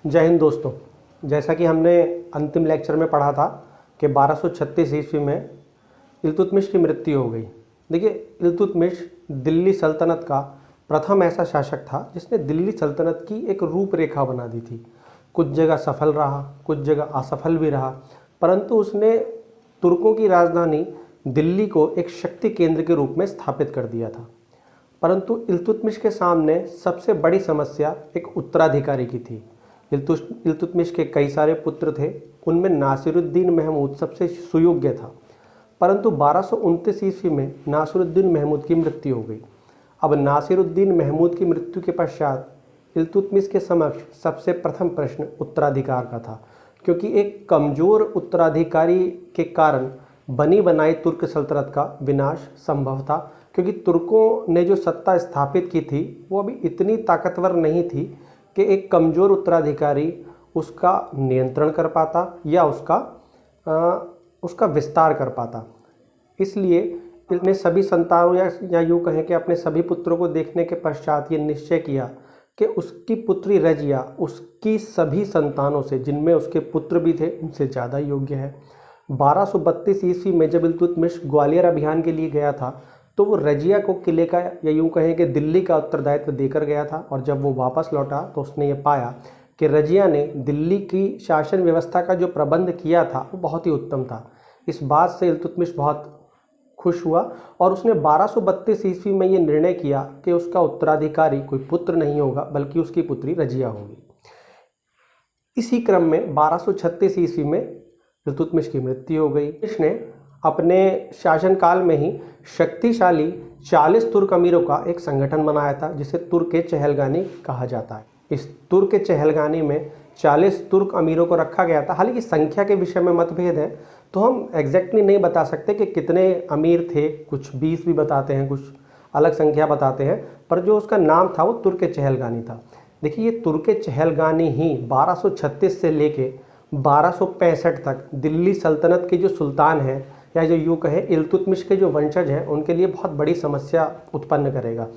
जय हिंद दोस्तों। जैसा कि हमने अंतिम लेक्चर में पढ़ा था कि 1236 ईस्वी में इल्तुतमिश की मृत्यु हो गई। देखिए, इल्तुतमिश दिल्ली सल्तनत का प्रथम ऐसा शासक था जिसने दिल्ली सल्तनत की एक रूपरेखा बना दी थी। कुछ जगह सफल रहा, कुछ जगह असफल भी रहा, परंतु उसने तुर्कों की राजधानी दिल्ली को एक शक्ति केंद्र के रूप में स्थापित कर दिया था। परंतु इल्तुतमिश के सामने सबसे बड़ी समस्या एक उत्तराधिकारी की थी। इल्तुतमिश के कई सारे पुत्र थे, उनमें नासिरुद्दीन महमूद सबसे सुयोग्य था, परंतु 1229 ईस्वी में नासिरुद्दीन महमूद की मृत्यु हो गई। अब नासिरुद्दीन महमूद की मृत्यु के पश्चात इल्तुतमिश के समक्ष सबसे प्रथम प्रश्न उत्तराधिकार का था, क्योंकि एक कमज़ोर उत्तराधिकारी के कारण बनी बनाई तुर्क सल्तनत का विनाश संभव था, क्योंकि तुर्कों ने जो सत्ता स्थापित की थी वो अभी इतनी ताकतवर नहीं थी कि एक कमज़ोर उत्तराधिकारी उसका नियंत्रण कर पाता या उसका विस्तार कर पाता। इसलिए इसने सभी संतानों या यूँ कहें कि अपने सभी पुत्रों को देखने के पश्चात ये निश्चय किया कि उसकी पुत्री रजिया उसकी सभी संतानों से, जिनमें उसके पुत्र भी थे, उनसे ज़्यादा योग्य है। 1232 ईस्वी में जब इल्तुतमिश ग्वालियर अभियान के लिए गया था तो वो रजिया को किले का या यूँ कहें कि दिल्ली का उत्तरदायित्व देकर गया था, और जब वो वापस लौटा तो उसने ये पाया कि रजिया ने दिल्ली की शासन व्यवस्था का जो प्रबंध किया था वो बहुत ही उत्तम था। इस बात से इल्तुतमिश बहुत खुश हुआ और उसने 1232 ईस्वी में ये निर्णय किया कि उसका उत्तराधिकारी कोई पुत्र नहीं होगा बल्कि उसकी पुत्री रजिया होगी। इसी क्रम में 1236 ईस्वी में इल्तुतमिश की मृत्यु हो गई। इसने अपने शासनकाल में ही शक्तिशाली 40 तुर्क अमीरों का एक संगठन बनाया था, जिसे तुर्क चहलगानी कहा जाता है। इस तुर्क चहलगानी में 40 तुर्क अमीरों को रखा गया था। हालांकि संख्या के विषय में मतभेद है, तो हम एग्जैक्टली नहीं बता सकते कि कितने अमीर थे। कुछ 20 भी बताते हैं, कुछ अलग संख्या बताते हैं, पर जो उसका नाम था वो तुर्क चहलगानी था। देखिए, ये तुर्क चहलगानी ही 1236 से लेके 1265 तक दिल्ली सल्तनत के जो सुल्तान हैं या जो यूँ कहें इल्तुतमिश के जो वंशज हैं उनके लिए बहुत बड़ी समस्या उत्पन्न करेगा।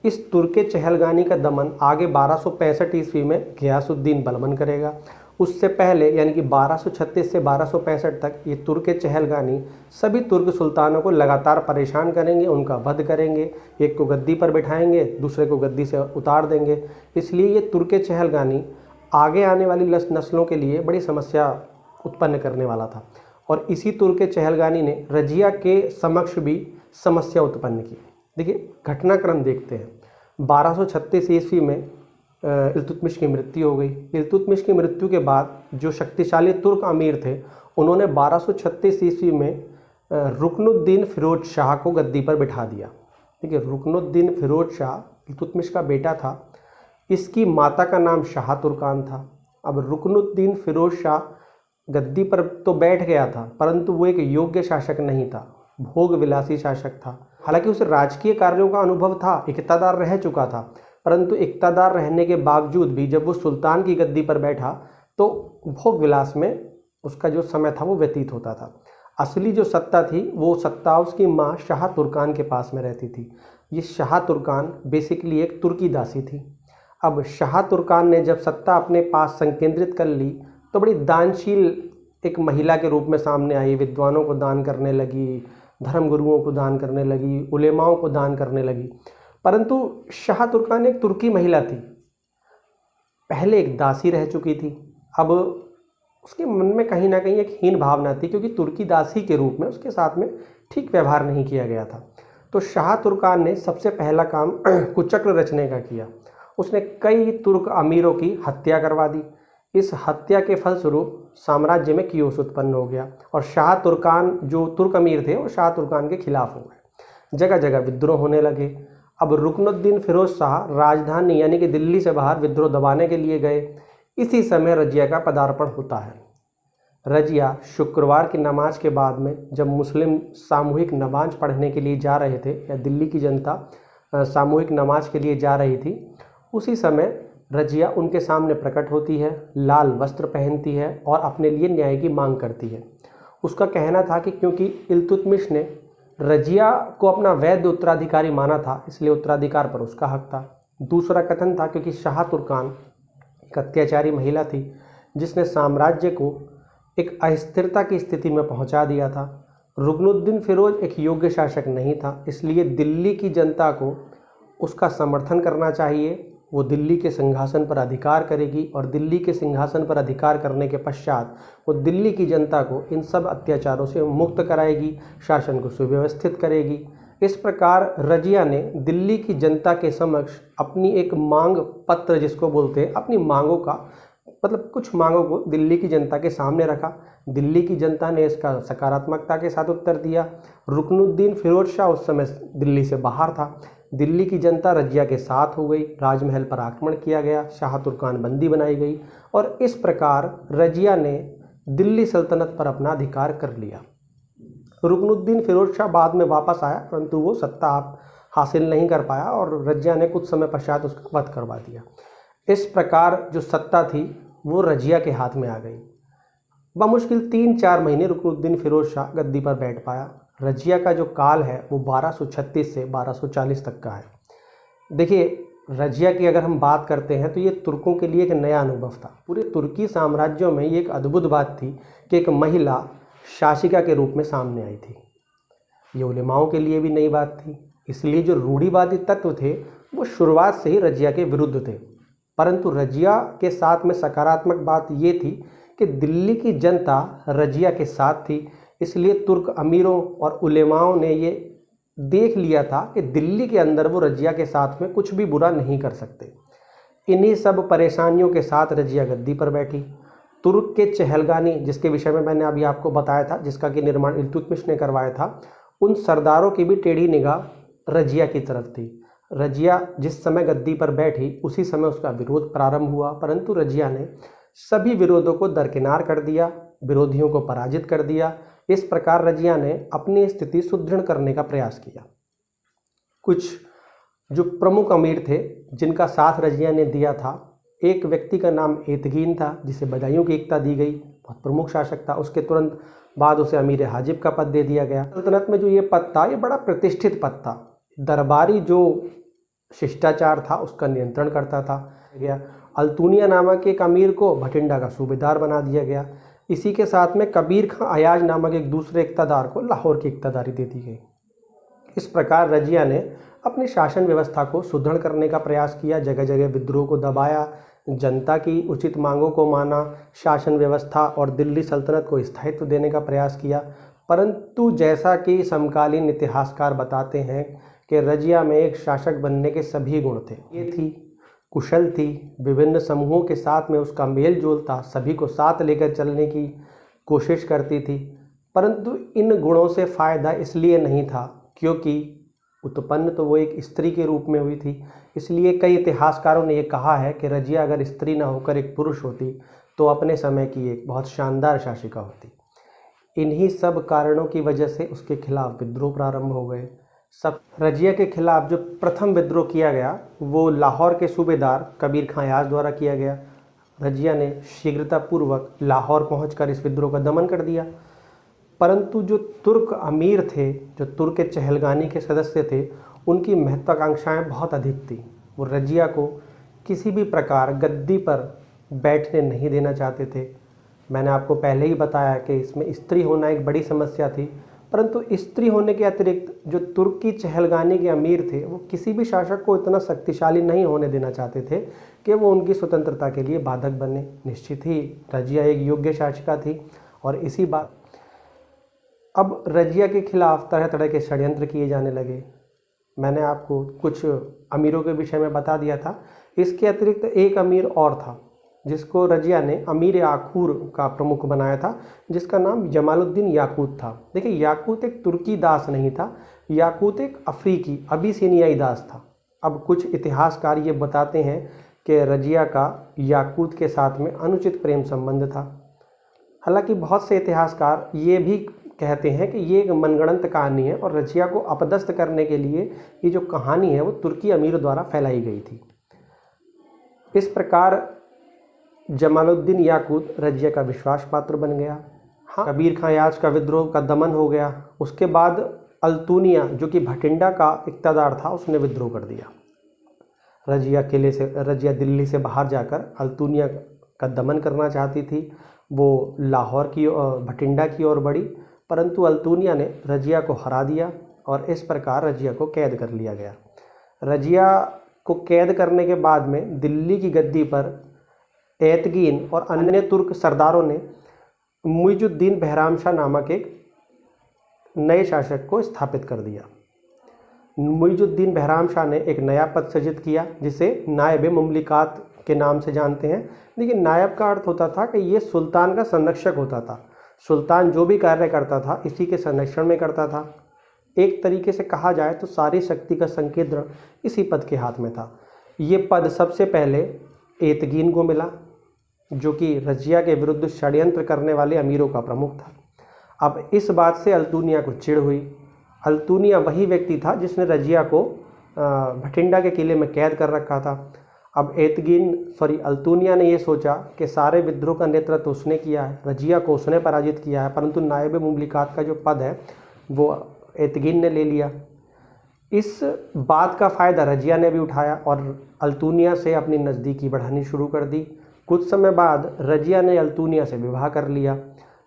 इस तुर्क चहलगानी का दमन आगे 1265 ईस्वी में गियासुद्दीन बलबन करेगा। उससे पहले यानी कि 1236 से 1265 तक ये तुर्क चहलगानी सभी तुर्क सुल्तानों को लगातार परेशान करेंगे, उनका वध करेंगे, एक को गद्दी पर बिठाएंगे, दूसरे को गद्दी से उतार देंगे। इसलिए ये तुर्क चहलगानी आगे आने वाली नस्लों के लिए बड़ी समस्या उत्पन्न करने वाला था, और इसी तुर्क चहलगानी ने रजिया के समक्ष भी समस्या उत्पन्न की। देखिए, घटनाक्रम देखते हैं। 1236 ईस्वी में इल्तुतमिश की मृत्यु हो गई। इल्तुतमिश की मृत्यु के बाद जो शक्तिशाली तुर्क अमीर थे उन्होंने 1236 ईस्वी में रुकनुद्दीन फिरोज शाह को गद्दी पर बिठा दिया। देखिए, रुकनुद्दीन फिरोज शाह इल्तुतमिश का बेटा था। इसकी माता का नाम शाह तुर्कान था। अब रुकनुद्दीन फिरोज शाह गद्दी पर तो बैठ गया था, परंतु वो एक योग्य शासक नहीं था, भोग विलासी शासक था। हालांकि उसे राजकीय कार्यों का अनुभव था, इक़्तिदार रह चुका था, परंतु इक़्तिदार रहने के बावजूद भी जब वो सुल्तान की गद्दी पर बैठा तो भोग विलास में उसका जो समय था वो व्यतीत होता था। असली जो सत्ता थी वो सत्ता उसकी माँ शाह तुर्कान के पास में रहती थी। ये शाह तुर्कान बेसिकली एक तुर्की दासी थी। अब शाह तुर्कान ने जब सत्ता अपने पास संकेंद्रित कर ली तो बड़ी दानशील एक महिला के रूप में सामने आई। विद्वानों को दान करने लगी, धर्मगुरुओं को दान करने लगी, उलेमाओं को दान करने लगी। परंतु शाह तुर्कान एक तुर्की महिला थी, पहले एक दासी रह चुकी थी। अब उसके मन में कहीं ना कहीं एक हीन भावना थी, क्योंकि तुर्की दासी के रूप में उसके साथ में ठीक व्यवहार नहीं किया गया था। तो शाह तुर्कान ने सबसे पहला काम कुचक्र रचने का किया। उसने कई तुर्क अमीरों की हत्या करवा दी। इस हत्या के फलस्वरूप साम्राज्य में कियोस उत्पन्न हो गया, और शाह तुर्कान जो तुर्क अमीर थे वो शाह तुर्कान के खिलाफ हो गए। जगह जगह विद्रोह होने लगे। अब रुकनुद्दीन फिरोज शाह राजधानी यानी कि दिल्ली से बाहर विद्रोह दबाने के लिए गए। इसी समय रजिया का पदार्पण होता है। रजिया शुक्रवार की नमाज के बाद में जब मुस्लिम सामूहिक नमाज पढ़ने के लिए जा रहे थे, या दिल्ली की जनता सामूहिक नमाज के लिए जा रही थी, उसी समय रजिया उनके सामने प्रकट होती है, लाल वस्त्र पहनती है और अपने लिए न्याय की मांग करती है। उसका कहना था कि क्योंकि इल्तुतमिश ने रजिया को अपना वैध उत्तराधिकारी माना था, इसलिए उत्तराधिकार पर उसका हक था। दूसरा कथन था क्योंकि शाह तुर्कान एक अत्याचारी महिला थी जिसने साम्राज्य को एक अस्थिरता की स्थिति में पहुंचा दिया था। रुकनुद्दीन फिरोज एक योग्य शासक नहीं था, इसलिए दिल्ली की जनता को उसका समर्थन करना चाहिए। वो दिल्ली के सिंहासन पर अधिकार करेगी और दिल्ली के सिंहासन पर अधिकार करने के पश्चात वो दिल्ली की जनता को इन सब अत्याचारों से मुक्त कराएगी, शासन को सुव्यवस्थित करेगी। इस प्रकार रजिया ने दिल्ली की जनता के समक्ष अपनी एक मांग पत्र, जिसको बोलते हैं, अपनी मांगों का मतलब कुछ मांगों को दिल्ली की जनता के सामने रखा। दिल्ली की जनता ने इसका सकारात्मकता के साथ उत्तर दिया। रुकनुद्दीन फिरोज शाह उस समय दिल्ली से बाहर था। दिल्ली की जनता रजिया के साथ हो गई, राजमहल पर आक्रमण किया गया, शाह तुर्कान बंदी बनाई गई और इस प्रकार रजिया ने दिल्ली सल्तनत पर अपना अधिकार कर लिया। रुकनुद्दीन फिरोज शाह बाद में वापस आया, परंतु वो सत्ता हासिल नहीं कर पाया और रजिया ने कुछ समय पश्चात उसका वध करवा दिया। इस प्रकार जो सत्ता थी वो रजिया के हाथ में आ गई। बमुश्किल 3-4 महीने रुकनुद्दीन फिरोज शाह गद्दी पर बैठ पाया। रजिया का जो काल है वो 1236 से 1240 तक का है। देखिए, रजिया की अगर हम बात करते हैं तो ये तुर्कों के लिए एक नया अनुभव था। पूरे तुर्की साम्राज्यों में ये एक अद्भुत बात थी कि एक महिला शासिका के रूप में सामने आई थी। ये उलेमाओं के लिए भी नई बात थी, इसलिए जो रूढ़िवादी तत्व थे वो शुरुआत से ही रजिया के विरुद्ध थे। परंतु रजिया के साथ में सकारात्मक बात ये थी कि दिल्ली की जनता रजिया के साथ थी, इसलिए तुर्क अमीरों और उलेमाओं ने ये देख लिया था कि दिल्ली के अंदर वो रजिया के साथ में कुछ भी बुरा नहीं कर सकते। इन्हीं सब परेशानियों के साथ रजिया गद्दी पर बैठी। तुर्क के चहलगानी, जिसके विषय में मैंने अभी आपको बताया था, जिसका कि निर्माण इल्तुतमिश ने करवाया था, उन सरदारों की भी टेढ़ी निगाह रजिया की तरफ थी। रजिया जिस समय गद्दी पर बैठी उसी समय उसका विरोध प्रारंभ हुआ, परंतु रजिया ने सभी विरोधों को दरकिनार कर दिया, विरोधियों को पराजित कर दिया। इस प्रकार रजिया ने अपनी स्थिति सुदृढ़ करने का प्रयास किया। कुछ जो प्रमुख अमीर थे जिनका साथ रजिया ने दिया था, एक व्यक्ति का नाम एतगीन था जिसे बदायूं की एकता दी गई, बहुत प्रमुख शासक था। उसके तुरंत बाद उसे अमीर हाजिब का पद दे दिया गया। सल्तनत में जो ये पद था ये बड़ा प्रतिष्ठित पद था। दरबारी जो शिष्टाचार था उसका नियंत्रण करता था गया। अल्तूनिया नामक एक अमीर को भटिंडा का सूबेदार बना दिया गया। इसी के साथ में कबीर खां अयाज नामक एक दूसरे इक़्तिदार को लाहौर की इक़्तिदारी दे दी गई। इस प्रकार रजिया ने अपनी शासन व्यवस्था को सुदृढ़ करने का प्रयास किया, जगह जगह विद्रोह को दबाया, जनता की उचित मांगों को माना, शासन व्यवस्था और दिल्ली सल्तनत को स्थायित्व देने का प्रयास किया। परंतु जैसा कि समकालीन इतिहासकार बताते हैं कि रजिया में एक शासक बनने के सभी गुण थे। ये थी, कुशल थी, विभिन्न समूहों के साथ में उसका मेल जोल था, सभी को साथ लेकर चलने की कोशिश करती थी। परंतु इन गुणों से फ़ायदा इसलिए नहीं था क्योंकि उत्पन्न तो वो एक स्त्री के रूप में हुई थी। इसलिए कई इतिहासकारों ने ये कहा है कि रजिया अगर स्त्री न होकर एक पुरुष होती तो अपने समय की एक बहुत शानदार शासिका होती। इन्हीं सब कारणों की वजह से उसके खिलाफ विद्रोह प्रारंभ हो गए। सब रजिया के खिलाफ जो प्रथम विद्रोह किया गया वो लाहौर के सूबेदार कबीर खां अयाज द्वारा किया गया। रजिया ने शीघ्रतापूर्वक लाहौर पहुंचकर इस विद्रोह का दमन कर दिया। परंतु जो तुर्क अमीर थे, जो तुर्क के चहलगानी के सदस्य थे, उनकी महत्वाकांक्षाएं बहुत अधिक थी। वो रजिया को किसी भी प्रकार गद्दी पर बैठने नहीं देना चाहते थे। मैंने आपको पहले ही बताया कि इसमें स्त्री होना एक बड़ी समस्या थी। परंतु स्त्री होने के अतिरिक्त जो तुर्की चहलगानी के अमीर थे वो किसी भी शासक को इतना शक्तिशाली नहीं होने देना चाहते थे कि वो उनकी स्वतंत्रता के लिए बाधक बने। निश्चित ही रजिया एक योग्य शासिका थी और इसी बात अब रजिया के खिलाफ तरह तरह के षड्यंत्र किए जाने लगे। मैंने आपको कुछ अमीरों के विषय में बता दिया था। इसके अतिरिक्त एक अमीर और था जिसको रजिया ने अमीर आखूर का प्रमुख बनाया था, जिसका नाम जमालुद्दीन याकूत था। देखिए, याकूत एक तुर्की दास नहीं था, याकूत एक अफ्रीकी अबिसिनियाई दास था। अब कुछ इतिहासकार ये बताते हैं कि रजिया का याकूत के साथ में अनुचित प्रेम संबंध था। हालांकि बहुत से इतिहासकार ये भी कहते हैं कि ये एक मनगढ़ंत कहानी है और रजिया को अपदस्थ करने के लिए ये जो कहानी है वो तुर्की अमीर द्वारा फैलाई गई थी। इस प्रकार जमालुद्दीन याकूत रजिया का विश्वास पात्र बन गया। हाँ, कबीर खां अयाज का विद्रोह का दमन हो गया। उसके बाद अल्तुनिया जो कि भटिंडा का इक़्तिदार था उसने विद्रोह कर दिया। रजिया दिल्ली से बाहर जाकर अल्तुनिया का दमन करना चाहती थी। वो लाहौर की भटिंडा की ओर बढ़ी, परंतु अल्तुनिया ने रजिया को हरा दिया और इस प्रकार रजिया को कैद कर लिया गया। रजिया को कैद करने के बाद में दिल्ली की गद्दी पर एतगीन और अन्य तुर्क सरदारों ने मुइजुद्दीन बहरामशाह नामक एक नए शासक को स्थापित कर दिया। मुइजुद्दीन बहरामशाह ने एक नया पद सृजित किया जिसे नायब-ए-मुमलिकात के नाम से जानते हैं। लेकिन नायब का अर्थ होता था कि ये सुल्तान का संरक्षक होता था। सुल्तान जो भी कार्य करता था इसी के संरक्षण में करता था। एक तरीके से कहा जाए तो सारी शक्ति का संकेंद्रण इसी पद के हाथ में था। ये पद सबसे पहले एतगीन को मिला जो कि रजिया के विरुद्ध षड्यंत्र करने वाले अमीरों का प्रमुख था। अब इस बात से अल्तुनिया को चिढ़ हुई। अल्तुनिया वही व्यक्ति था जिसने रजिया को भटिंडा के किले में कैद कर रखा था। अब अल्तुनिया ने ये सोचा कि सारे विद्रोह का नेतृत्व उसने किया है, रजिया को उसने पराजित किया है, परंतु नायब-ए-मुमलिकात का जो पद है वो एतगीन ने ले लिया। इस बात का फ़ायदा रजिया ने भी उठाया और अल्तुनिया से अपनी नज़दीकी बढ़ानी शुरू कर दी। कुछ समय बाद रजिया ने अल्तुनिया से विवाह कर लिया।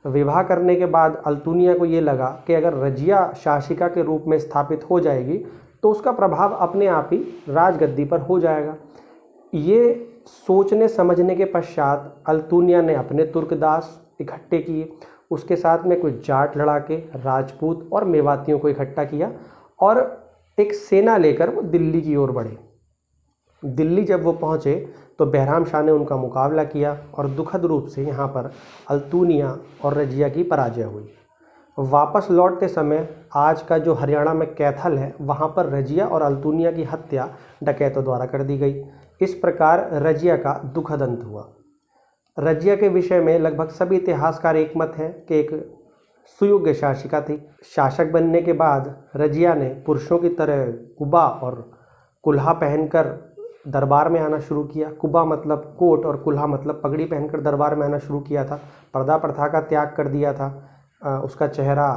विवाह करने के बाद अल्तुनिया को ये लगा कि अगर रजिया शासिका के रूप में स्थापित हो जाएगी तो उसका प्रभाव अपने आप ही राजगद्दी पर हो जाएगा। ये सोचने समझने के पश्चात अल्तुनिया ने अपने तुर्कदास इकट्ठे किए, उसके साथ में कुछ जाट लड़ाके, राजपूत और मेवातियों को इकट्ठा किया और एक सेना लेकर वो दिल्ली की ओर बढ़े। दिल्ली जब वो पहुँचे तो बहरामशाह ने उनका मुकाबला किया और दुखद रूप से यहाँ पर अल्तुनिया और रजिया की पराजय हुई। वापस लौटते समय आज का जो हरियाणा में कैथल है वहाँ पर रजिया और अल्तुनिया की हत्या डकैतों द्वारा कर दी गई। इस प्रकार रजिया का दुखद अंत हुआ। रजिया के विषय में लगभग सभी इतिहासकार एकमत हैं कि एक सुयोग्य शासिका थी। शासक बनने के बाद रजिया ने पुरुषों की तरह कुबा और कुल्हा पहनकर दरबार में आना शुरू किया। कुबा मतलब कोट और कुल्हा मतलब पगड़ी पहनकर दरबार में आना शुरू किया था। पर्दा प्रथा का त्याग कर दिया था। उसका चेहरा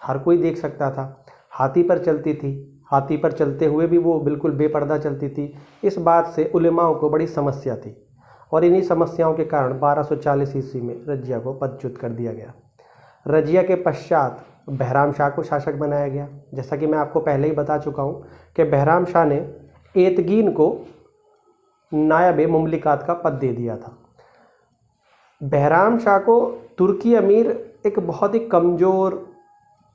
हर कोई देख सकता था। हाथी पर चलती थी, हाथी पर चलते हुए भी वो बिल्कुल बेपर्दा चलती थी। इस बात से उलेमाओं को बड़ी समस्या थी और इन्हीं समस्याओं के कारण 1240 ईस्वी में रजिया को पदच्युत कर दिया गया। रजिया के पश्चात बहरामशाह को शासक बनाया गया। जैसा कि मैं आपको पहले ही बता चुका हूँ कि बहरामशाह ने एतगीन को नायब-ए-मुमलिकात का पद दे दिया था। बहरामशाह को तुर्की अमीर एक बहुत ही कमज़ोर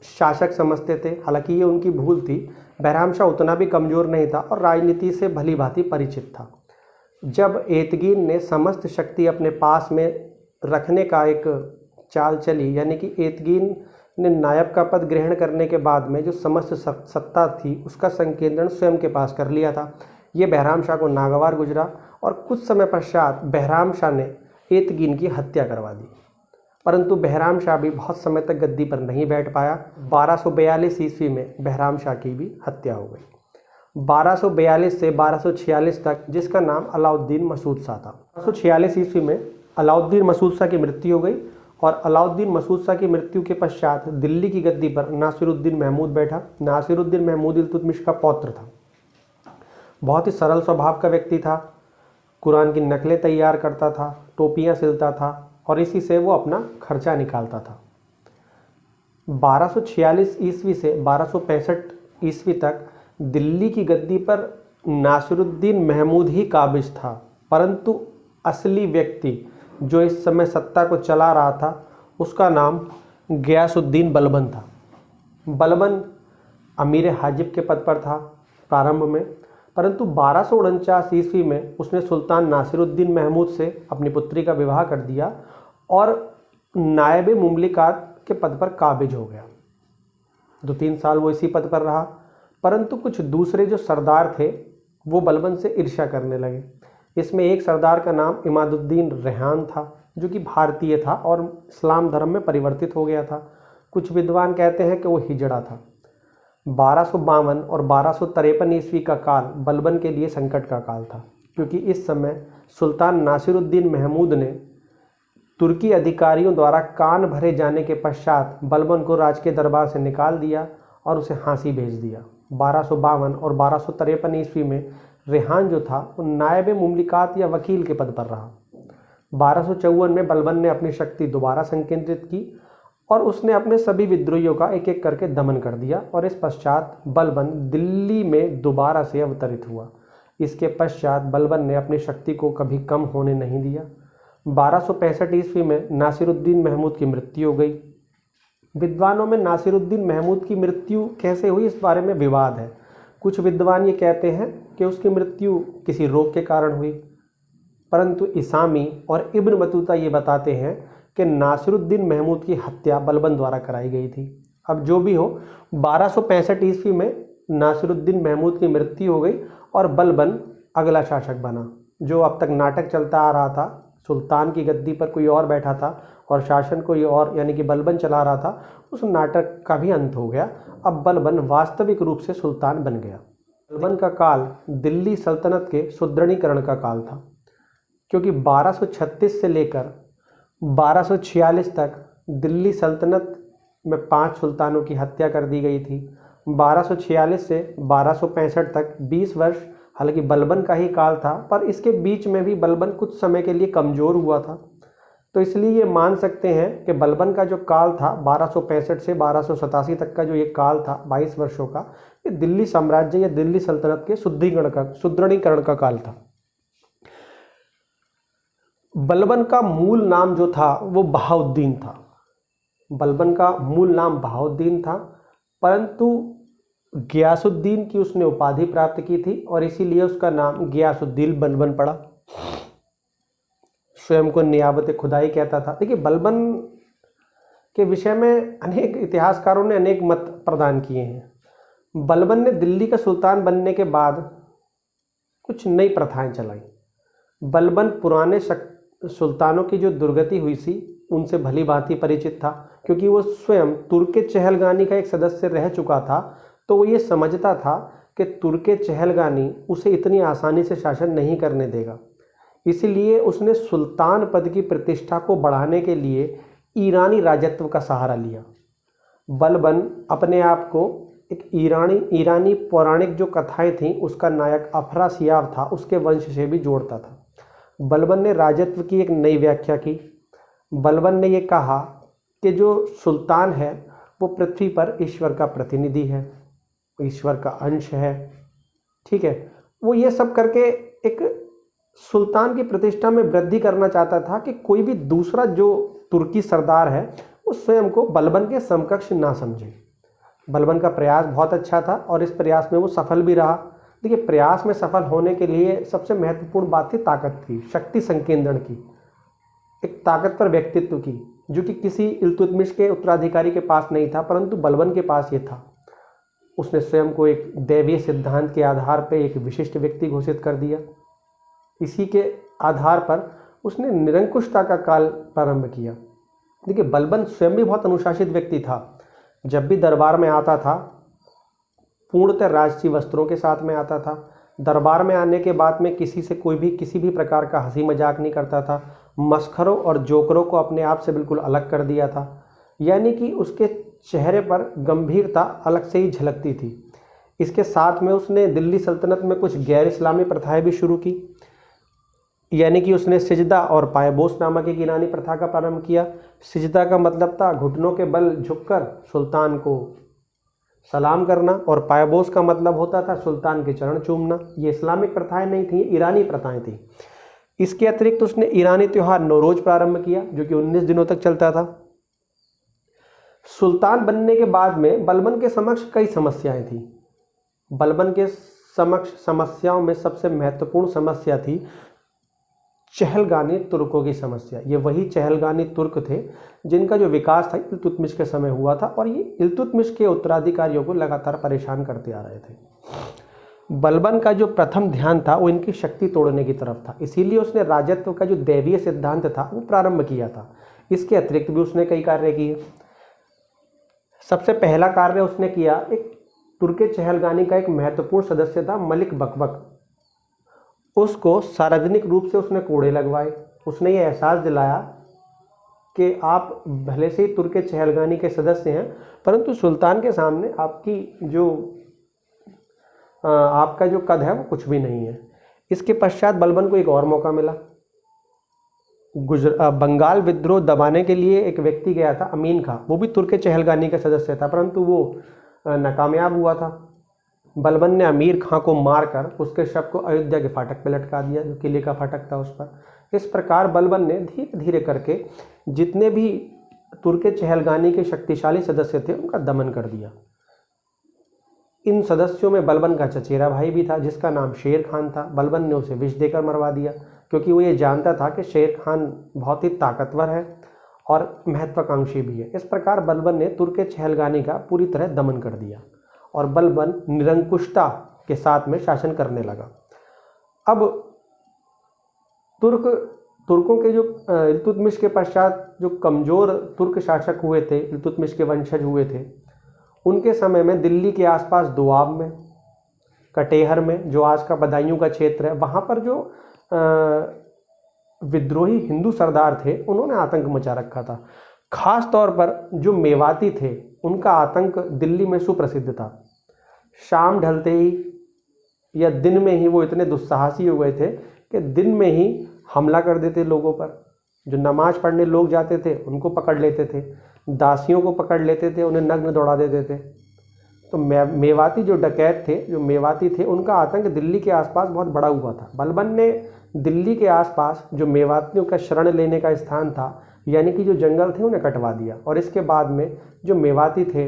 शासक समझते थे। हालांकि ये उनकी भूल थी। बहरामशाह उतना भी कमज़ोर नहीं था और राजनीति से भली भांति परिचित था। जब एतगीन ने समस्त शक्ति अपने पास में रखने का एक चाल चली, यानी कि एतगीन ने नायब का पद ग्रहण करने के बाद में जो समस्त सत्ता थी उसका संकेंद्रण स्वयं के पास कर लिया था। ये बहरामशाह को नागवार गुजरा और कुछ समय पश्चात बहरामशाह ने एतगीन की हत्या करवा दी। परंतु बहरामशाह भी बहुत समय तक गद्दी पर नहीं बैठ पाया। 1242 ईस्वी में बहरामशाह की भी हत्या हो गई। 1242 से 1246 तक जिसका नाम अलाउद्दीन मसूद शाह था। 1246 ईस्वी में अलाउद्दीन मसूद शाह की मृत्यु हो गई और अलाउद्दीन मसूद शाह की मृत्यु के पश्चात दिल्ली की गद्दी पर नासिरुद्दीन महमूद बैठा। नासिरुद्दीन महमूद इल्तुतमिश का पौत्र था। बहुत ही सरल स्वभाव का व्यक्ति था। कुरान की नकलें तैयार करता था, टोपियाँ सिलता था और इसी से वो अपना खर्चा निकालता था। 1246 ईस्वी से 1265 ईस्वी तक दिल्ली की गद्दी पर नासिरुद्दीन महमूद ही काबिज था, परंतु असली व्यक्ति जो इस समय सत्ता को चला रहा था उसका नाम गियासुद्दीन बलबन था। बलबन अमीर हाजिब के पद पर था प्रारंभ में, परंतु 1249 ईस्वी में उसने सुल्तान नासिरुद्दीन महमूद से अपनी पुत्री का विवाह कर दिया और नायब-ए-मुमलिकात के पद पर काबिज हो गया। 2-3 साल वो इसी पद पर रहा, परंतु कुछ दूसरे जो सरदार थे वो बलबन से ईर्ष्या करने लगे। इसमें एक सरदार का नाम इमादुद्दीन रेहान था जो कि भारतीय था और इस्लाम धर्म में परिवर्तित हो गया था। कुछ विद्वान कहते हैं कि वो हिजड़ा था। 1252 और 1253 ईस्वी का काल बलबन के लिए संकट का काल था, क्योंकि इस समय सुल्तान नासिरुद्दीन महमूद ने तुर्की अधिकारियों द्वारा कान भरे जाने के पश्चात बलबन को राज के दरबार से निकाल दिया और उसे फांसी भेज दिया। 1252 और 1253 ईस्वी में रेहान जो था वो नायब मुमलिकात या वकील के पद पर रहा। 1254 में बलबन ने अपनी शक्ति दोबारा संकेंद्रित की और उसने अपने सभी विद्रोहियों का एक एक करके दमन कर दिया और इस पश्चात बलबन दिल्ली में दोबारा से अवतरित हुआ। इसके पश्चात बलबन ने अपनी शक्ति को कभी कम होने नहीं दिया। 1265 ईस्वी में नासिरुद्दीन महमूद की मृत्यु हो गई। विद्वानों में नासिरुद्दीन महमूद की मृत्यु कैसे हुई इस बारे में विवाद है। कुछ विद्वान ये कहते हैं कि उसकी मृत्यु किसी रोग के कारण हुई, परंतु इसामी और इब्न बतूता ये बताते हैं कि नासिरुद्दीन महमूद की हत्या बलबन द्वारा कराई गई थी। अब जो भी हो, 1265 ईस्वी में नासिरुद्दीन महमूद की मृत्यु हो गई और बलबन अगला शासक बना। जो अब तक नाटक चलता आ रहा था, सुल्तान की गद्दी पर कोई और बैठा था और शासन कोई और यानी कि बलबन चला रहा था, उस नाटक का भी अंत हो गया। अब बलबन वास्तविक रूप से सुल्तान बन गया। बलबन का काल दिल्ली सल्तनत के सुदृढ़ीकरण का काल था, क्योंकि 1236 से लेकर 1246 तक दिल्ली सल्तनत में 5 सुल्तानों की हत्या कर दी गई थी। 1246 से 1265 तक 20 वर्ष हालांकि बलबन का ही काल था, पर इसके बीच में भी बलबन कुछ समय के लिए कमज़ोर हुआ था। तो इसलिए ये मान सकते हैं कि बलबन का जो काल था 1265 से 1287 तक का जो ये काल था 22 वर्षों का, ये दिल्ली साम्राज्य या दिल्ली सल्तनत के सुदृढ़ीकरण का काल था। बलबन का मूल नाम जो था वो बहाउद्दीन था। बलबन का मूल नाम बहाउद्दीन था, परंतु गियासुद्दीन की उसने उपाधि प्राप्त की थी और इसीलिए उसका नाम गियासुद्दीन बलबन पड़ा। स्वयं को नियाबत खुदाई कहता था। देखिए, बलबन के विषय में अनेक इतिहासकारों ने अनेक मत प्रदान किए हैं। बलबन ने दिल्ली का सुल्तान बनने के बाद कुछ नई प्रथाएं चलाई। बलबन पुराने सुल्तानों की जो दुर्गति हुई थी उनसे भली भांति परिचित था, क्योंकि वो स्वयं तुर्के चहलगानी का एक सदस्य रह चुका था। तो वो ये समझता था कि तुर्के चहलगानी उसे इतनी आसानी से शासन नहीं करने देगा। इसलिए उसने सुल्तान पद की प्रतिष्ठा को बढ़ाने के लिए ईरानी राजत्व का सहारा लिया। बलबन अपने आप को एक ईरानी पौराणिक जो कथाएं थीं उसका नायक अफरासियाब था उसके वंश से भी जोड़ता था। बलबन ने राजत्व की एक नई व्याख्या की। बलबन ने ये कहा कि जो सुल्तान है वो पृथ्वी पर ईश्वर का प्रतिनिधि है, ईश्वर का अंश है। ठीक है, वो ये सब करके एक सुल्तान की प्रतिष्ठा में वृद्धि करना चाहता था कि कोई भी दूसरा जो तुर्की सरदार है वो स्वयं को बलबन के समकक्ष ना समझे। बलबन का प्रयास बहुत अच्छा था और इस प्रयास में वो सफल भी रहा। देखिए, प्रयास में सफल होने के लिए सबसे महत्वपूर्ण बात थी ताकत की, शक्ति संकेंद्रण की, एक ताकतवर व्यक्तित्व की, जो कि किसी इल्तुतमिश के उत्तराधिकारी के पास नहीं था, परंतु बलबन के पास ये था। उसने स्वयं को एक दैवीय सिद्धांत के आधार पर एक विशिष्ट व्यक्ति घोषित कर दिया। इसी के आधार पर उसने निरंकुशता का काल प्रारंभ किया। देखिए, बलबन स्वयं भी बहुत अनुशासित व्यक्ति था। जब भी दरबार में आता था पूर्णतः राजसी वस्त्रों के साथ में आता था। दरबार में आने के बाद में किसी से किसी भी प्रकार का हंसी मजाक नहीं करता था। मस्खरों और जोकरों को अपने आप से बिल्कुल अलग कर दिया था, यानी कि उसके चेहरे पर गंभीरता अलग से ही झलकती थी। इसके साथ में उसने दिल्ली सल्तनत में कुछ गैर इस्लामी प्रथाएं भी शुरू की, यानी कि उसने सिजदा और पायबोस नामक एक ईरानी प्रथा का प्रारंभ किया। सिजदा का मतलब था घुटनों के बल झुककर सुल्तान को सलाम करना और पायबोस का मतलब होता था सुल्तान के चरण चूमना। ये इस्लामिक प्रथाएं नहीं थी, ईरानी प्रथाएं थी। इसके अतिरिक्त उसने ईरानी त्यौहार नौरोज प्रारंभ किया जो कि 19 दिनों तक चलता था। सुल्तान बनने के बाद में बलबन के समक्ष कई समस्याएं थी। बलबन के समक्ष समस्याओं में सबसे महत्वपूर्ण समस्या थी चहलगानी तुर्कों की समस्या। ये वही चहलगानी तुर्क थे जिनका जो विकास था इल्तुतमिश के समय हुआ था और ये इल्तुतमिश के उत्तराधिकारियों को लगातार परेशान करते आ रहे थे। बलबन का जो प्रथम ध्यान था वो इनकी शक्ति तोड़ने की तरफ था, इसीलिए उसने राजत्व का जो दैवीय सिद्धांत था वो प्रारंभ किया था। इसके अतिरिक्त भी उसने कई कार्य किए। सबसे पहला कार्य उसने किया, एक तुर्के चहलगानी का एक महत्वपूर्ण सदस्य था मलिक बकबक, उसको सार्वजनिक रूप से उसने कोड़े लगवाए। उसने ये एहसास दिलाया कि आप भले से ही तुर्क चहलगानी के सदस्य हैं, परंतु सुल्तान के सामने आपका जो कद है वो कुछ भी नहीं है। इसके पश्चात बलबन को एक और मौका मिला। बंगाल विद्रोह दबाने के लिए एक व्यक्ति गया था, अमीन खां, वो भी तुर्क चहलगानी का सदस्य था, परंतु वो नाकामयाब हुआ था। बलबन ने अमीर खां को मारकर उसके शव को अयोध्या के फाटक पर लटका दिया, जो किले का फाटक था उस पर। इस प्रकार बलबन ने धीरे धीरे करके जितने भी तुर्क चहलगानी के शक्तिशाली सदस्य थे उनका दमन कर दिया। इन सदस्यों में बलबन का चचेरा भाई भी था, जिसका नाम शेर खान था। बलबन ने उसे विष देकर मरवा दिया, क्योंकि वो ये जानता था कि शेर खान बहुत ही ताकतवर है और महत्वाकांक्षी भी है। इस प्रकार बलबन ने तुर्क चहलगानी का पूरी तरह दमन कर दिया और बलबन निरंकुशता के साथ में शासन करने लगा। अब तुर्कों के जो इल्तुतमिश के पश्चात जो कमज़ोर तुर्क शासक हुए थे, इल्तुतमिश के वंशज हुए थे, उनके समय में दिल्ली के आसपास दोआब में, कटेहर में, जो आज का बदायूं का क्षेत्र है, वहाँ पर जो विद्रोही हिंदू सरदार थे उन्होंने आतंक मचा रखा था। खास तौर पर जो मेवाती थे उनका आतंक दिल्ली में सुप्रसिद्ध था। शाम ढलते ही या दिन में ही वो इतने दुस्साहसी हो गए थे कि दिन में ही हमला कर देते लोगों पर। जो नमाज पढ़ने लोग जाते थे उनको पकड़ लेते थे, दासियों को पकड़ लेते थे, उन्हें नग्न दौड़ा देते थे। तो मेवाती जो डकैत थे, जो मेवाती थे, उनका आतंक दिल्ली के आसपास बहुत बड़ा हुआ था। बलबन ने दिल्ली के आसपास जो मेवातियों का शरण लेने का स्थान था, यानी कि जो जंगल थे, उन्हें कटवा दिया और इसके बाद में जो मेवाती थे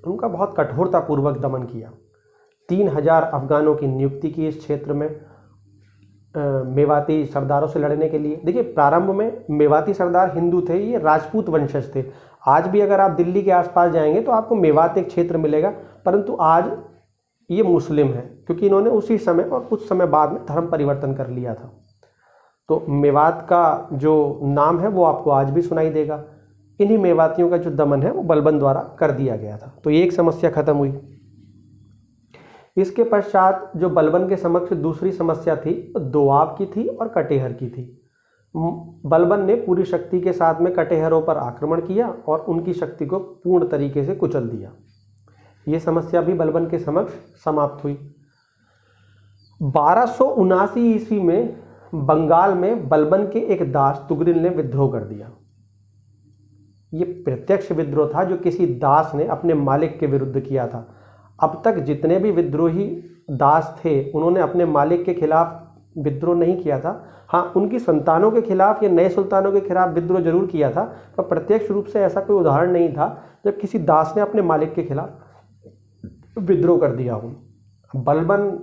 उनका बहुत कठोरतापूर्वक दमन किया। 3000 अफगानों की नियुक्ति की इस क्षेत्र में मेवाती सरदारों से लड़ने के लिए। देखिए, प्रारंभ में मेवाती सरदार हिंदू थे, ये राजपूत वंशज थे। आज भी अगर आप दिल्ली के आसपास जाएंगे तो आपको मेवात एक क्षेत्र मिलेगा, परंतु आज ये मुस्लिम है, क्योंकि इन्होंने उसी समय और कुछ समय बाद में धर्म परिवर्तन कर लिया था। तो मेवात का जो नाम है वो आपको आज भी सुनाई देगा। इन्हीं मेवातियों का जो दमन है वो बलबन द्वारा कर दिया गया था। तो ये एक समस्या खत्म हुई। इसके पश्चात जो बलबन के समक्ष दूसरी समस्या थी वो दोआब की थी और कटेहर की थी। बलबन ने पूरी शक्ति के साथ में कटेहरों पर आक्रमण किया और उनकी शक्ति को पूर्ण तरीके से कुचल दिया। ये समस्या भी बलबन के समक्ष समाप्त हुई। 1279 ईस्वी में बंगाल में बलबन के एक दास तुगरिल ने विद्रोह कर दिया। ये प्रत्यक्ष विद्रोह था जो किसी दास ने अपने मालिक के विरुद्ध किया था। अब तक जितने भी विद्रोही दास थे उन्होंने अपने मालिक के खिलाफ विद्रोह नहीं किया था। हाँ, उनकी संतानों के खिलाफ या नए सुल्तानों के खिलाफ विद्रोह जरूर किया था, पर प्रत्यक्ष रूप से ऐसा कोई उदाहरण नहीं था जब किसी दास ने अपने मालिक के खिलाफ विद्रोह कर दिया हो। बलबन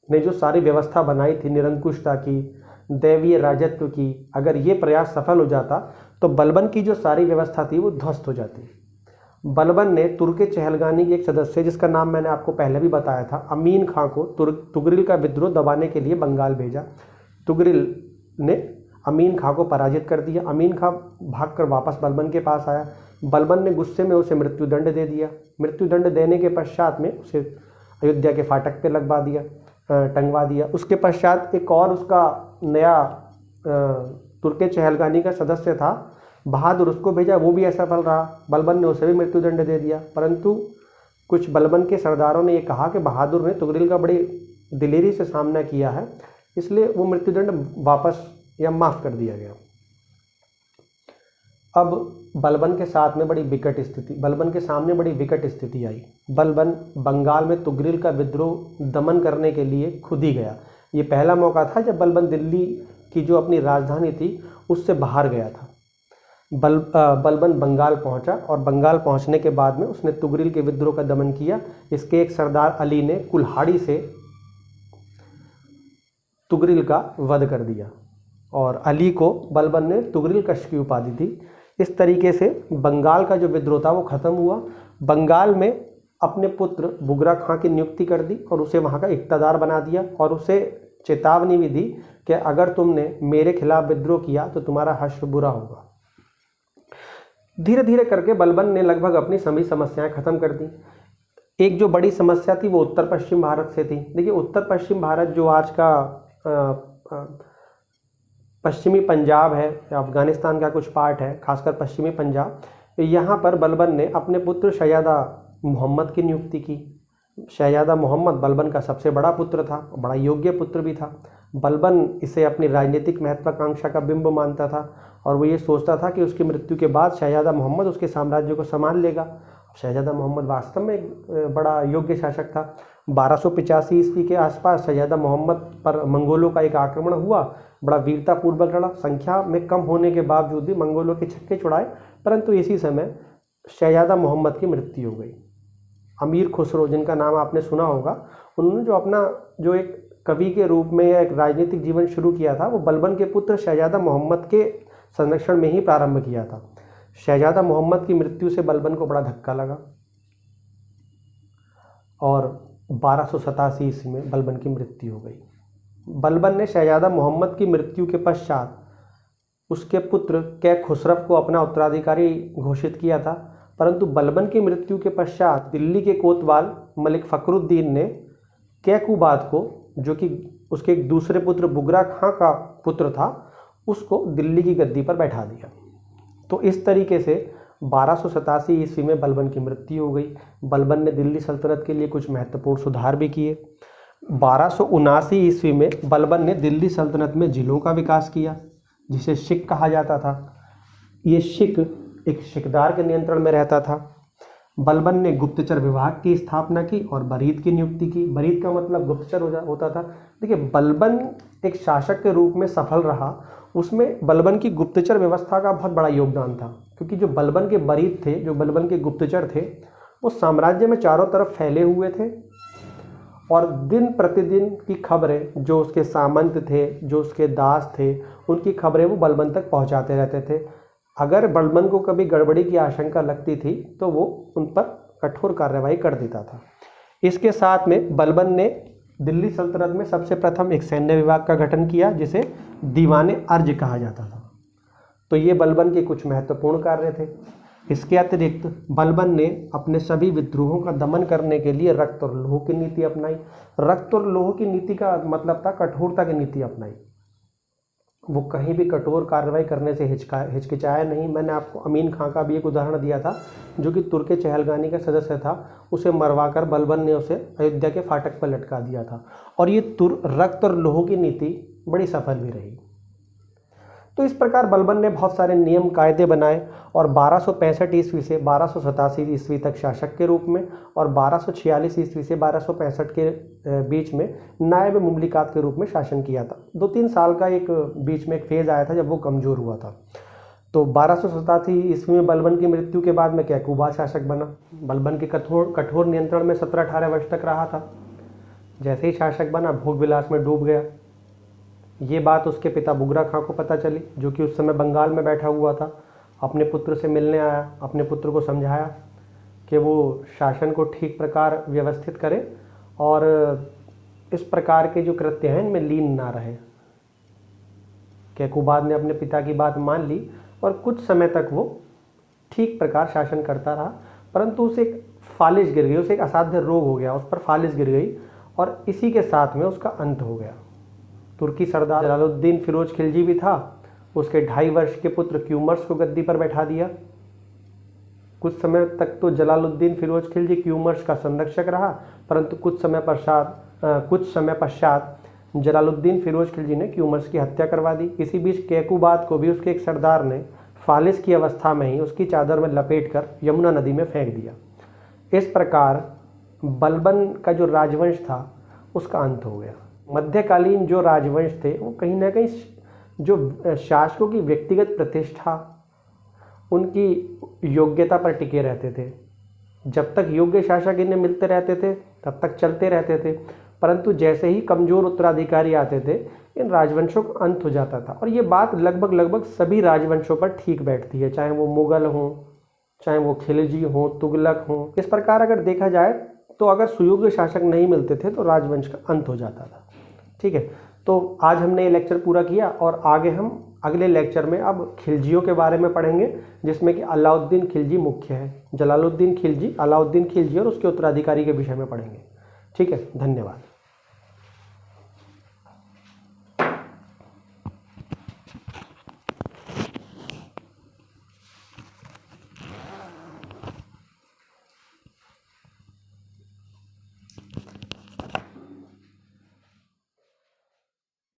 ने जो सारी व्यवस्था बनाई थी निरंकुशता की, दैवीय राजत्व की, अगर ये प्रयास सफल हो जाता तो बलबन की जो सारी व्यवस्था थी वो ध्वस्त हो जाती। बलबन ने तुर्क चहलगानी के एक सदस्य, जिसका नाम मैंने आपको पहले भी बताया था, अमीन खां को तुगरिल का विद्रोह दबाने के लिए बंगाल भेजा। तुगरिल ने अमीन खां को पराजित कर दिया। अमीन खां भागकर वापस बलबन के पास आया। बलबन ने गुस्से में उसे मृत्युदंड दे दिया। मृत्युदंड देने के पश्चात में उसे अयोध्या के फाटक पे लगवा दिया, टंगवा दिया। उसके पश्चात एक और उसका नया तुर्क चहलगानी का सदस्य था बहादुर, उसको भेजा, वो भी असफल रहा। बलबन ने उसे भी मृत्युदंड दे दिया, परंतु कुछ बलबन के सरदारों ने ये कहा कि बहादुर ने तुगरिल का बड़ी दिलेरी से सामना किया है, इसलिए वो मृत्युदंड वापस या माफ़ कर दिया गया। अब बलबन के साथ में बलबन के सामने बड़ी विकट स्थिति आई। बलबन बंगाल में तुगरिल का विद्रोह दमन करने के लिए खुद ही गया। ये पहला मौका था जब बलबन दिल्ली की जो अपनी राजधानी थी उससे बाहर गया था। बलबन बंगाल पहुंचा और बंगाल पहुंचने के बाद में उसने तुगरिल के विद्रोह का दमन किया। इसके एक सरदार अली ने कुल्हाड़ी से तुगरिल का वध कर दिया और अली को बलबन ने तुगरिल कश की उपाधि दी। इस तरीके से बंगाल का जो विद्रोह था वो ख़त्म हुआ। बंगाल में अपने पुत्र बुगरा खां की नियुक्ति कर दी और उसे वहाँ का इक़्तिदार बना दिया और उसे चेतावनी भी दी कि अगर तुमने मेरे खिलाफ विद्रोह किया तो तुम्हारा हश्र बुरा होगा। धीरे धीरे करके बलबन ने लगभग अपनी सभी समस्याएं ख़त्म कर दी। एक जो बड़ी समस्या थी वो उत्तर पश्चिम भारत से थी। देखिए, उत्तर पश्चिम भारत जो आज का पश्चिमी पंजाब है, अफ़गानिस्तान का कुछ पार्ट है, खासकर पश्चिमी पंजाब, यहाँ पर बलबन ने अपने पुत्र शहजादा मोहम्मद की नियुक्ति की। शहजादा मोहम्मद बलबन का सबसे बड़ा पुत्र था, बड़ा योग्य पुत्र भी था। बलबन इसे अपनी राजनीतिक महत्वाकांक्षा का बिंब मानता था और वो ये सोचता था कि उसकी मृत्यु के बाद शहजादा मोहम्मद उसके साम्राज्य को संभाल लेगा। शहजादा मोहम्मद वास्तव में एक बड़ा योग्य शासक था। 1285 ईस्वी के आसपास शहजादा मोहम्मद पर मंगोलों का एक आक्रमण हुआ, बड़ा वीरतापूर्वक लड़ा। संख्या में कम होने के बावजूद भी मंगोलों के छक्के छुड़ाए, परंतु इसी समय शहजादा मोहम्मद की मृत्यु हो गई। अमीर खुसरो, जिनका नाम आपने सुना होगा, उन्होंने जो एक कवि के रूप में या एक राजनीतिक जीवन शुरू किया था, वो बलबन के पुत्र शहजादा मोहम्मद के संरक्षण में ही प्रारंभ किया था। शहजादा मोहम्मद की मृत्यु से बलबन को बड़ा धक्का लगा और 1287 ईस्वी में बलबन की मृत्यु हो गई। बलबन ने शहजादा मोहम्मद की मृत्यु के पश्चात उसके पुत्र कै खुसरव को अपना उत्तराधिकारी घोषित किया था, परंतु बलबन की मृत्यु के पश्चात दिल्ली के कोतवाल मलिक फ़खरुद्दीन ने कैकुबाद को, जो कि उसके एक दूसरे पुत्र बुगरा खां का पुत्र था, उसको दिल्ली की गद्दी पर बैठा दिया। तो इस तरीके से 1287 ईस्वी में बलबन की मृत्यु हो गई। बलबन ने दिल्ली सल्तनत के लिए कुछ महत्वपूर्ण सुधार भी किए। 1279 ईस्वी में बलबन ने दिल्ली सल्तनत में जिलों का विकास किया, जिसे शिक कहा जाता था। ये शिक एक शिकदार के नियंत्रण में रहता था। बलबन ने गुप्तचर विभाग की स्थापना की और बरीद की नियुक्ति की। बरीद का मतलब गुप्तचर होता था। देखिए, बलबन एक शासक के रूप में सफल रहा, उसमें बलबन की गुप्तचर व्यवस्था का बहुत बड़ा योगदान था, क्योंकि जो बलबन के बरीद थे, जो बलबन के गुप्तचर थे, वो साम्राज्य में चारों तरफ फैले हुए थे और दिन प्रतिदिन की खबरें, जो उसके सामंत थे, जो उसके दास थे, उनकी खबरें वो बलबन तक पहुंचाते रहते थे। अगर बलबन को कभी गड़बड़ी की आशंका लगती थी तो वो उन पर कठोर कार्रवाई कर देता था। इसके साथ में बलबन ने दिल्ली सल्तनत में सबसे प्रथम एक सैन्य विभाग का गठन किया, जिसे दीवाने अर्ज कहा जाता था। तो ये बलबन के कुछ महत्वपूर्ण कार्य थे। इसके अतिरिक्त बलबन ने अपने सभी विद्रोहों का दमन करने के लिए रक्त और लौह की नीति अपनाई। रक्त और लौह की नीति का मतलब था कठोरता की नीति अपनाई। वो कहीं भी कठोर कार्रवाई करने से हिचकिचाया नहीं। मैंने आपको अमीन खां का भी एक उदाहरण दिया था, जो कि तुर्क चहलगानी का सदस्य था। उसे मरवाकर बलबन ने उसे अयोध्या के फाटक पर लटका दिया था। और ये रक्त और लौह की नीति बड़ी सफल भी रही। तो इस प्रकार बलबन ने बहुत सारे नियम कायदे बनाए और 1265 ईस्वी से 1287 ईस्वी तक शासक के रूप में और 1246 ईस्वी से 1265 के बीच में नायब मुमलिकात के रूप में शासन किया था। 2-3 साल का एक बीच में एक फेज़ आया था जब वो कमज़ोर हुआ था। तो 1287 ईस्वी में बलबन की मृत्यु के बाद में कैकुबाद शासक बना। बलबन के कठोर नियंत्रण में 17-18 वर्ष तक रहा था। जैसे ही शासक बना, भोग विलास में डूब गया। ये बात उसके पिता बुगरा खां को पता चली, जो कि उस समय बंगाल में बैठा हुआ था। अपने पुत्र से मिलने आया, अपने पुत्र को समझाया कि वो शासन को ठीक प्रकार व्यवस्थित करे और इस प्रकार के जो कृत्य हैं इनमें लीन ना रहे। कैकुबाद ने अपने पिता की बात मान ली और कुछ समय तक वो ठीक प्रकार शासन करता रहा, परंतु उसे एक फालिश गिर गई, उसे एक असाध्य रोग हो गया, उस पर फालिश गिर गई और इसी के साथ में उसका अंत हो गया। तुर्की सरदार जलालुद्दीन फिरोज खिलजी भी था। उसके 2.5 वर्ष के पुत्र क्यूमर्स को गद्दी पर बैठा दिया। कुछ समय तक तो जलालुद्दीन फिरोज खिलजी क्यूमर्स का संरक्षक रहा, परंतु कुछ समय पश्चात जलालुद्दीन फिरोज खिलजी ने क्यूमर्स की हत्या करवा दी। इसी बीच कैकुबाद को भी उसके एक सरदार ने फालिस की अवस्था में ही उसकी चादर में लपेटकर यमुना नदी में फेंक दिया। इस प्रकार बलबन का जो राजवंश था उसका अंत हो गया। मध्यकालीन जो राजवंश थे वो कहीं ना कहीं जो शासकों की व्यक्तिगत प्रतिष्ठा, उनकी योग्यता पर टिके रहते थे। जब तक योग्य शासक इन्हें मिलते रहते थे तब तक चलते रहते थे, परंतु जैसे ही कमज़ोर उत्तराधिकारी आते थे इन राजवंशों का अंत हो जाता था। और ये बात लगभग सभी राजवंशों पर ठीक बैठती है, चाहे वो मुग़ल हों, चाहे वो खिलजी हों, तुगलक हों। इस प्रकार अगर देखा जाए तो अगर सुयोग्य शासक नहीं मिलते थे तो राजवंश का अंत हो जाता था। ठीक है, तो आज हमने ये लेक्चर पूरा किया और आगे हम अगले लेक्चर में अब खिलजियों के बारे में पढ़ेंगे, जिसमें कि अलाउद्दीन खिलजी मुख्य है। जलालुद्दीन खिलजी, अलाउद्दीन खिलजी और उसके उत्तराधिकारी के विषय में पढ़ेंगे। ठीक है, धन्यवाद।